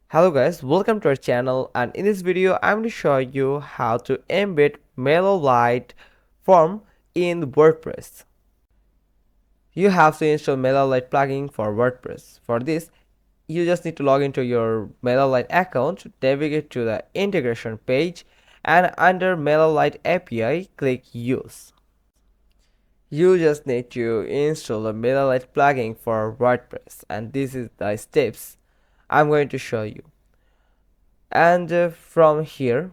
Hello guys, welcome to our channel, and in this video I'm going to show you how to embed MailerLite form in WordPress. You have to install MailerLite plugin for WordPress. For this, you just need to log into your MailerLite account, navigate to the integration page, and under MailerLite API, click Use. You just need to install the MailerLite plugin for WordPress, and this is the steps I'm going to show you. And from here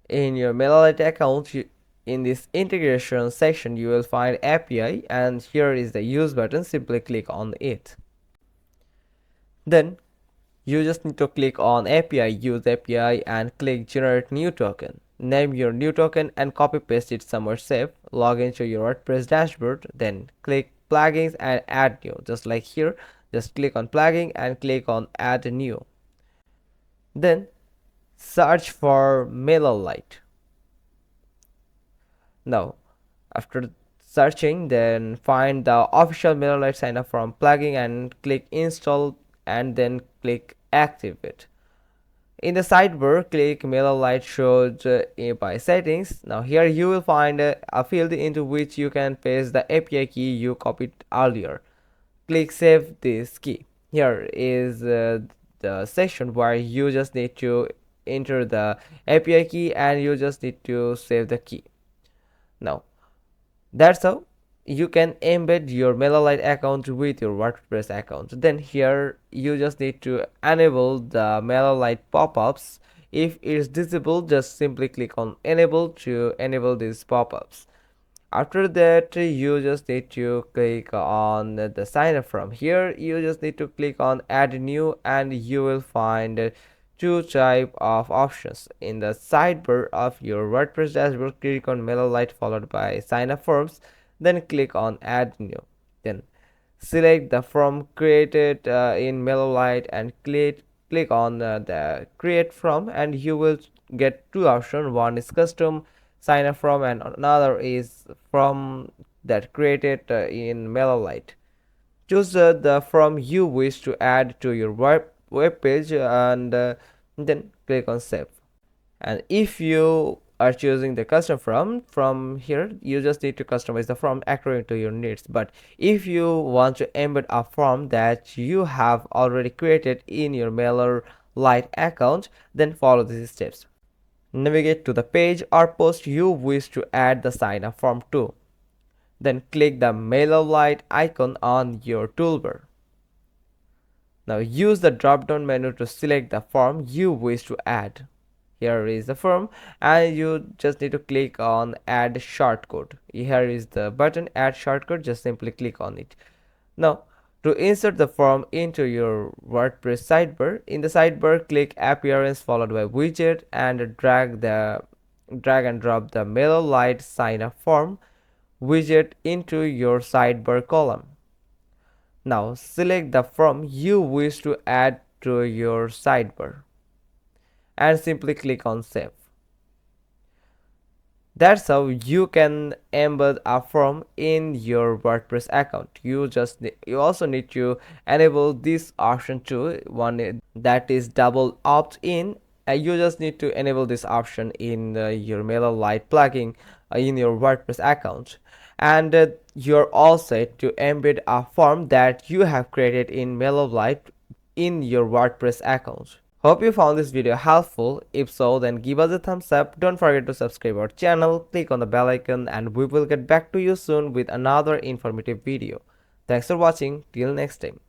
in your MailerLite account, in this integration section you will find API, and here is the use button. Simply click on it. Then you just need to click on API, use API, and click generate new token. Name your new token and copy paste it somewhere safe. Log into your WordPress dashboard, then click plugins and add new. Just like here, just click on plugin and click on add new. Then search for MailerLite. Now after searching, then find the official MailerLite sign up form plugin and click install, and then click activate. In the sidebar, click MailerLite showed by settings. Now here you will find a field into which you can paste the API key you copied earlier. Click save this key. Here is the section where you just need to enter the API key and you just need to save the key. Now that's how you can embed your MailerLite account with your WordPress account. Then here you just need to enable the MailerLite pop-ups. If it is disabled, just simply click on enable to enable these pop-ups. After that, you just need to click on the sign up from. Here you just need to click on add new, and you will find two type of options. In the sidebar of your WordPress dashboard, click on MailerLite followed by sign up forms, then click on add new. Then select the form created in MailerLite and click on the create from, and you will get two options. One is custom sign up from and another is from that created in MailerLite. Choose the from you wish to add to your web page, and then click on save. And if you are choosing the custom from here, you just need to customize the form according to your needs. But if you want to embed a form that you have already created in your MailerLite account, then follow these steps. Navigate to the page or post you wish to add the sign up form to. Then click the MailerLite icon on your toolbar. Now use the drop down menu to select the form you wish to add. Here is the form, and you just need to click on add shortcode. Here is the button add shortcode, just simply click on it. Now to insert the form into your WordPress sidebar, in the sidebar click appearance followed by widget and drag and drop the MailerLite sign up form widget into your sidebar column. Now select the form you wish to add to your sidebar and simply click on save. That's how you can embed a form in your WordPress account. You also need to enable this option too, one that is double opt-in. You just need to enable this option in your MailerLite plugin in your WordPress account, and you're all set to embed a form that you have created in MailerLite in your WordPress account. Hope you found this video helpful. If so, then give us a thumbs up. Don't forget to subscribe our channel, click on the bell icon, and we will get back to you soon with another informative video. Thanks for watching. Till next time.